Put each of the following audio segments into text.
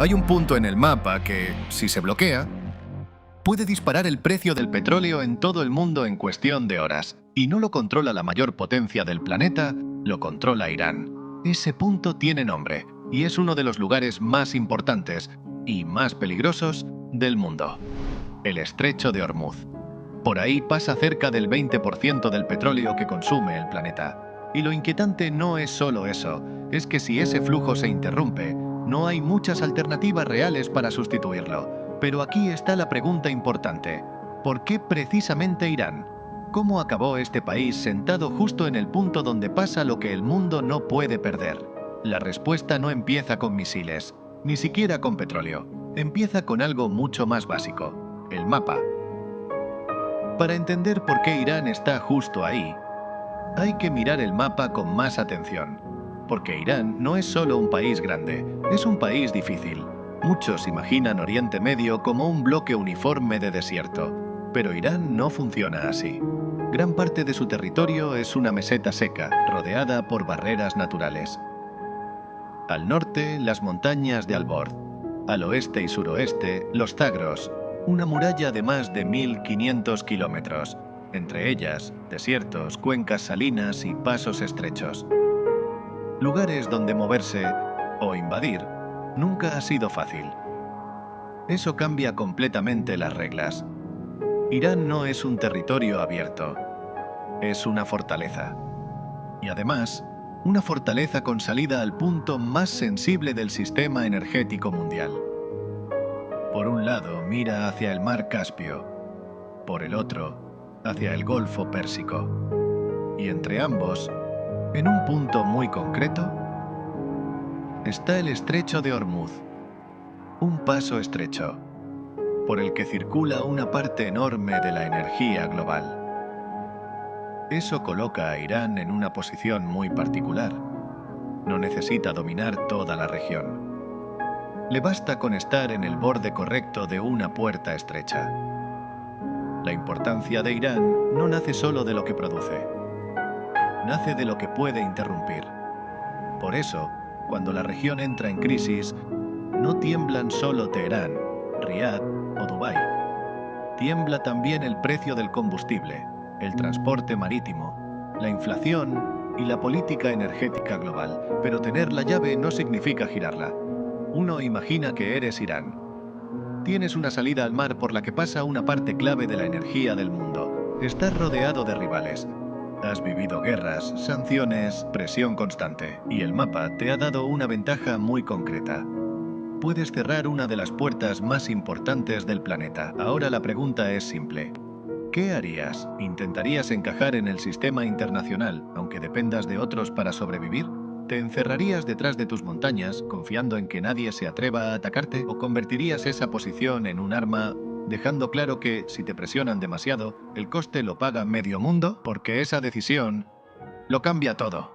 Hay un punto en el mapa que, si se bloquea, puede disparar el precio del petróleo en todo el mundo en cuestión de horas. Y no lo controla la mayor potencia del planeta, lo controla Irán. Ese punto tiene nombre, y es uno de los lugares más importantes y más peligrosos del mundo: el Estrecho de Hormuz. Por ahí pasa cerca del 20% del petróleo que consume el planeta. Y lo inquietante no es solo eso, es que si ese flujo se interrumpe, no hay muchas alternativas reales para sustituirlo. Pero aquí está la pregunta importante: ¿por qué precisamente Irán? ¿Cómo acabó este país sentado justo en el punto donde pasa lo que el mundo no puede perder? La respuesta no empieza con misiles, ni siquiera con petróleo. Empieza con algo mucho más básico: el mapa. Para entender por qué Irán está justo ahí, hay que mirar el mapa con más atención. Porque Irán no es solo un país grande, es un país difícil. Muchos imaginan Oriente Medio como un bloque uniforme de desierto, pero Irán no funciona así. Gran parte de su territorio es una meseta seca, rodeada por barreras naturales. Al norte, las montañas de Alborz. Al oeste y suroeste, los Zagros, una muralla de más de 1500 kilómetros. Entre ellas, desiertos, cuencas salinas y pasos estrechos. Lugares donde moverse, o invadir, nunca ha sido fácil. Eso cambia completamente las reglas. Irán no es un territorio abierto, es una fortaleza. Y además, una fortaleza con salida al punto más sensible del sistema energético mundial. Por un lado, mira hacia el mar Caspio, por el otro, hacia el Golfo Pérsico. Y entre ambos, en un punto muy concreto, está el Estrecho de Hormuz, un paso estrecho, por el que circula una parte enorme de la energía global. Eso coloca a Irán en una posición muy particular. No necesita dominar toda la región. Le basta con estar en el borde correcto de una puerta estrecha. La importancia de Irán no nace solo de lo que produce, nace de lo que puede interrumpir. Por eso, cuando la región entra en crisis, no tiemblan solo Teherán, Riad o Dubái. Tiembla también el precio del combustible, el transporte marítimo, la inflación y la política energética global. Pero tener la llave no significa girarla. Uno imagina que eres Irán. Tienes una salida al mar por la que pasa una parte clave de la energía del mundo. Estás rodeado de rivales. Has vivido guerras, sanciones, presión constante, y el mapa te ha dado una ventaja muy concreta. Puedes cerrar una de las puertas más importantes del planeta. Ahora la pregunta es simple: ¿qué harías? ¿Intentarías encajar en el sistema internacional, aunque dependas de otros para sobrevivir? ¿Te encerrarías detrás de tus montañas, confiando en que nadie se atreva a atacarte? ¿O convertirías esa posición en un arma, dejando claro que, si te presionan demasiado, el coste lo paga medio mundo? Porque esa decisión lo cambia todo.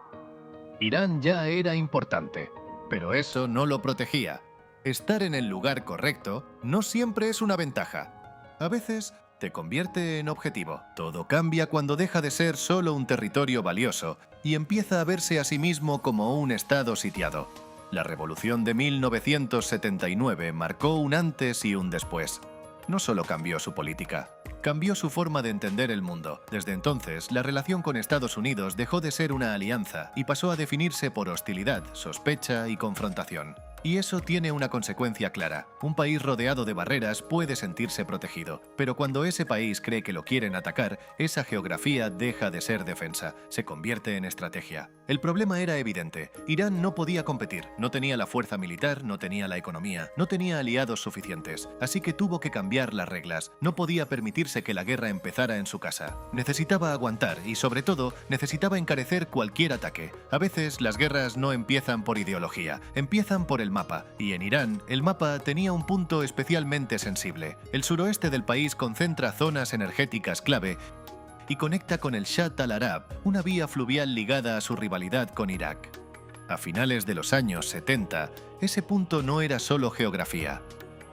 Irán ya era importante, pero eso no lo protegía. Estar en el lugar correcto no siempre es una ventaja. A veces te convierte en objetivo. Todo cambia cuando deja de ser solo un territorio valioso y empieza a verse a sí mismo como un estado sitiado. La revolución de 1979 marcó un antes y un después. No solo cambió su política, cambió su forma de entender el mundo. Desde entonces, la relación con Estados Unidos dejó de ser una alianza y pasó a definirse por hostilidad, sospecha y confrontación. Y eso tiene una consecuencia clara. Un país rodeado de barreras puede sentirse protegido, pero cuando ese país cree que lo quieren atacar, esa geografía deja de ser defensa, se convierte en estrategia. El problema era evidente: Irán no podía competir, no tenía la fuerza militar, no tenía la economía, no tenía aliados suficientes, así que tuvo que cambiar las reglas. No podía permitirse que la guerra empezara en su casa. Necesitaba aguantar y, sobre todo, necesitaba encarecer cualquier ataque. A veces las guerras no empiezan por ideología, empiezan por el mapa, y en Irán el mapa tenía un punto especialmente sensible. El suroeste del país concentra zonas energéticas clave y conecta con el Shatt al-Arab, una vía fluvial ligada a su rivalidad con Irak. A finales de los años 70, ese punto no era solo geografía,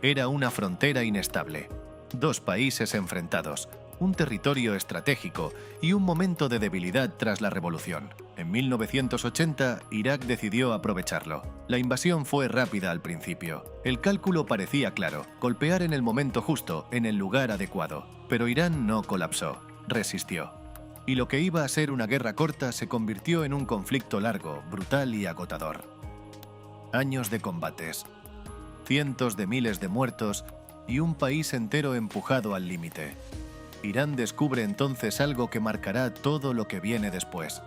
era una frontera inestable. Dos países enfrentados, un territorio estratégico y un momento de debilidad tras la revolución. En 1980, Irak decidió aprovecharlo. La invasión fue rápida al principio. El cálculo parecía claro: golpear en el momento justo, en el lugar adecuado. Pero Irán no colapsó, resistió. Y lo que iba a ser una guerra corta se convirtió en un conflicto largo, brutal y agotador. Años de combates, cientos de miles de muertos y un país entero empujado al límite. Irán descubre entonces algo que marcará todo lo que viene después.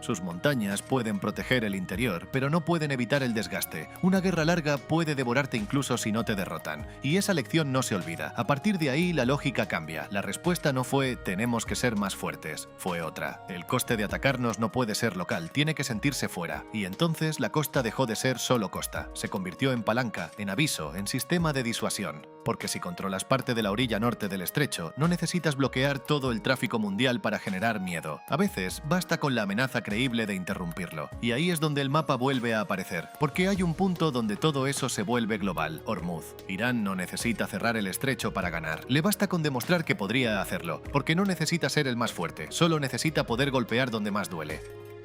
Sus montañas pueden proteger el interior, pero no pueden evitar el desgaste. Una guerra larga puede devorarte incluso si no te derrotan. Y esa lección no se olvida. A partir de ahí, la lógica cambia. La respuesta no fue «tenemos que ser más fuertes», fue otra. El coste de atacarnos no puede ser local, tiene que sentirse fuera. Y entonces la costa dejó de ser solo costa. Se convirtió en palanca, en aviso, en sistema de disuasión. Porque si controlas parte de la orilla norte del estrecho, no necesitas bloquear todo el tráfico mundial para generar miedo. A veces, basta con la amenaza creíble de interrumpirlo. Y ahí es donde el mapa vuelve a aparecer. Porque hay un punto donde todo eso se vuelve global: Hormuz. Irán no necesita cerrar el estrecho para ganar. Le basta con demostrar que podría hacerlo. Porque no necesita ser el más fuerte, solo necesita poder golpear donde más duele.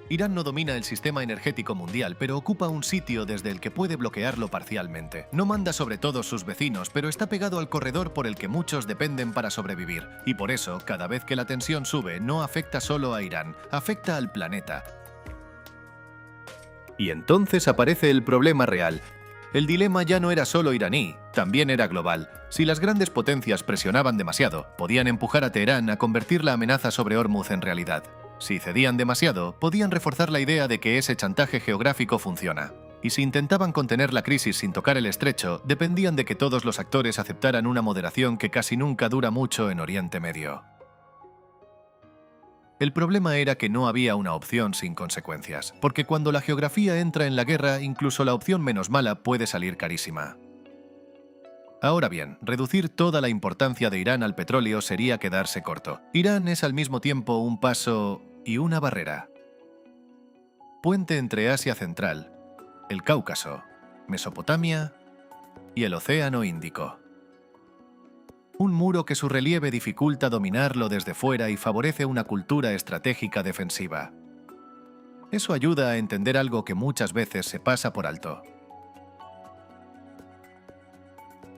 Irán no domina el sistema energético mundial, pero ocupa un sitio desde el que puede bloquearlo parcialmente. No manda sobre todos sus vecinos, pero está pegado al corredor por el que muchos dependen para sobrevivir. Y por eso, cada vez que la tensión sube, no afecta solo a Irán, afecta al planeta. Y entonces aparece el problema real. El dilema ya no era solo iraní, también era global. Si las grandes potencias presionaban demasiado, podían empujar a Teherán a convertir la amenaza sobre Hormuz en realidad. Si cedían demasiado, podían reforzar la idea de que ese chantaje geográfico funciona. Y si intentaban contener la crisis sin tocar el estrecho, dependían de que todos los actores aceptaran una moderación que casi nunca dura mucho en Oriente Medio. El problema era que no había una opción sin consecuencias, porque cuando la geografía entra en la guerra, incluso la opción menos mala puede salir carísima. Ahora bien, reducir toda la importancia de Irán al petróleo sería quedarse corto. Irán es al mismo tiempo un paso y una barrera. Puente entre Asia Central, el Cáucaso, Mesopotamia y el Océano Índico. Un muro que su relieve dificulta dominarlo desde fuera y favorece una cultura estratégica defensiva. Eso ayuda a entender algo que muchas veces se pasa por alto.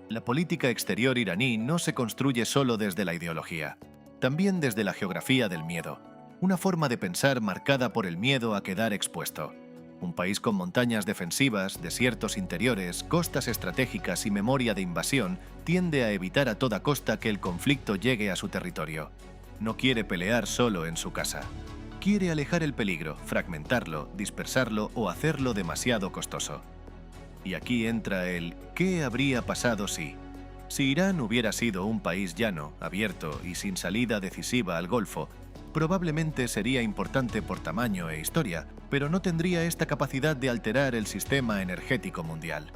La política exterior iraní no se construye solo desde la ideología, también desde la geografía del miedo, una forma de pensar marcada por el miedo a quedar expuesto. Un país con montañas defensivas, desiertos interiores, costas estratégicas y memoria de invasión tiende a evitar a toda costa que el conflicto llegue a su territorio. No quiere pelear solo en su casa. Quiere alejar el peligro, fragmentarlo, dispersarlo o hacerlo demasiado costoso. Y aquí entra el ¿qué habría pasado si? Si Irán hubiera sido un país llano, abierto y sin salida decisiva al Golfo, probablemente sería importante por tamaño e historia, pero no tendría esta capacidad de alterar el sistema energético mundial.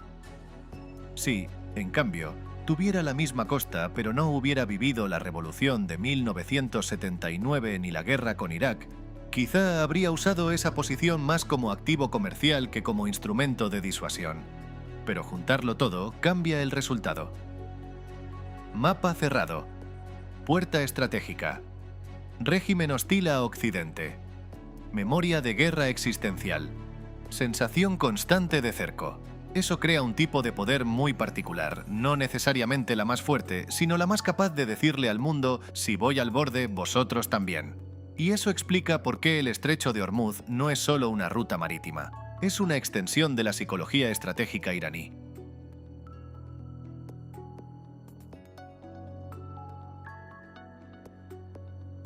Si, en cambio, tuviera la misma costa pero no hubiera vivido la revolución de 1979 ni la guerra con Irak, quizá habría usado esa posición más como activo comercial que como instrumento de disuasión. Pero juntarlo todo cambia el resultado. Mapa cerrado. Puerta estratégica. Régimen hostil a Occidente. Memoria de guerra existencial. Sensación constante de cerco. Eso crea un tipo de poder muy particular, no necesariamente la más fuerte, sino la más capaz de decirle al mundo: si voy al borde, vosotros también. Y eso explica por qué el estrecho de Hormuz no es solo una ruta marítima, es una extensión de la psicología estratégica iraní.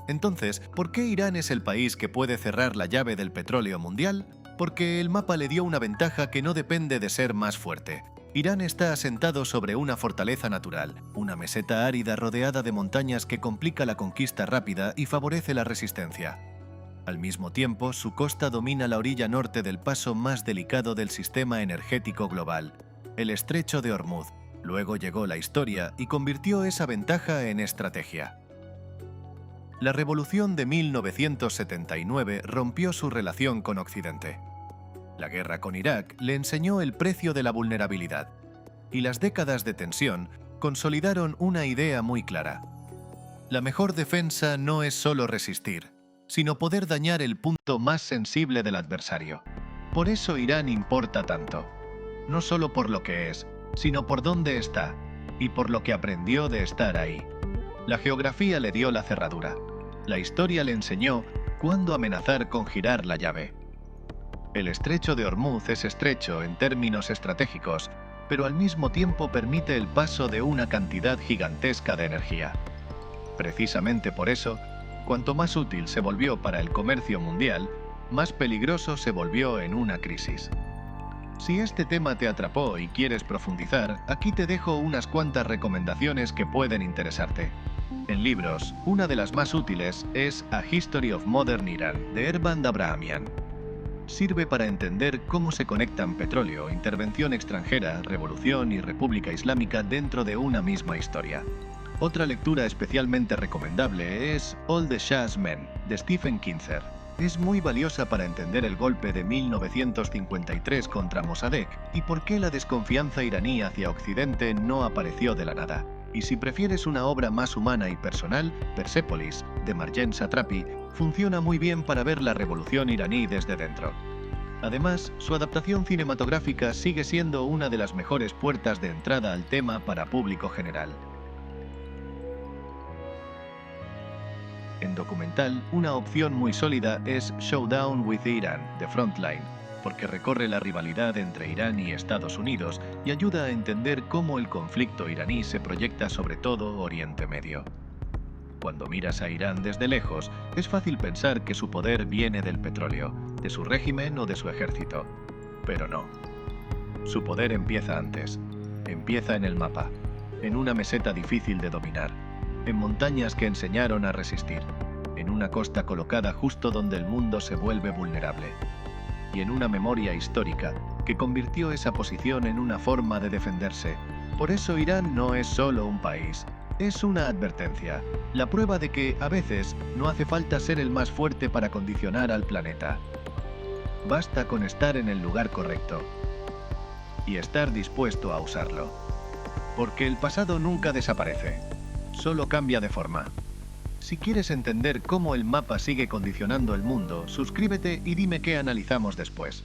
Entonces, ¿por qué Irán es el país que puede cerrar la llave del petróleo mundial? Porque el mapa le dio una ventaja que no depende de ser más fuerte. Irán está asentado sobre una fortaleza natural, una meseta árida rodeada de montañas que complica la conquista rápida y favorece la resistencia. Al mismo tiempo, su costa domina la orilla norte del paso más delicado del sistema energético global, el estrecho de Hormuz. Luego llegó la historia y convirtió esa ventaja en estrategia. La revolución de 1979 rompió su relación con Occidente. La guerra con Irak le enseñó el precio de la vulnerabilidad, y las décadas de tensión consolidaron una idea muy clara. La mejor defensa no es solo resistir, sino poder dañar el punto más sensible del adversario. Por eso Irán importa tanto. No solo por lo que es, sino por dónde está, y por lo que aprendió de estar ahí. La geografía le dio la cerradura. La historia le enseñó cuándo amenazar con girar la llave. El estrecho de Hormuz es estrecho en términos estratégicos, pero al mismo tiempo permite el paso de una cantidad gigantesca de energía. Precisamente por eso, cuanto más útil se volvió para el comercio mundial, más peligroso se volvió en una crisis. Si este tema te atrapó y quieres profundizar, aquí te dejo unas cuantas recomendaciones que pueden interesarte. En libros, una de las más útiles es A History of Modern Iran, de Erband Abrahamian. Sirve para entender cómo se conectan petróleo, intervención extranjera, revolución y república islámica dentro de una misma historia. Otra lectura especialmente recomendable es All the Shah's Men, de Stephen Kinzer. Es muy valiosa para entender el golpe de 1953 contra Mossadegh y por qué la desconfianza iraní hacia Occidente no apareció de la nada. Y si prefieres una obra más humana y personal, Persepolis, de Marjane Satrapi, funciona muy bien para ver la revolución iraní desde dentro. Además, su adaptación cinematográfica sigue siendo una de las mejores puertas de entrada al tema para público general. En documental, una opción muy sólida es Showdown with Iran, de Frontline, porque recorre la rivalidad entre Irán y Estados Unidos y ayuda a entender cómo el conflicto iraní se proyecta sobre todo Oriente Medio. Cuando miras a Irán desde lejos, es fácil pensar que su poder viene del petróleo, de su régimen o de su ejército. Pero no. Su poder empieza antes. Empieza en el mapa, en una meseta difícil de dominar, en montañas que enseñaron a resistir, en una costa colocada justo donde el mundo se vuelve vulnerable, y en una memoria histórica que convirtió esa posición en una forma de defenderse. Por eso Irán no es solo un país, es una advertencia, la prueba de que, a veces, no hace falta ser el más fuerte para condicionar al planeta. Basta con estar en el lugar correcto y estar dispuesto a usarlo. Porque el pasado nunca desaparece, solo cambia de forma. Si quieres entender cómo el mapa sigue condicionando el mundo, suscríbete y dime qué analizamos después.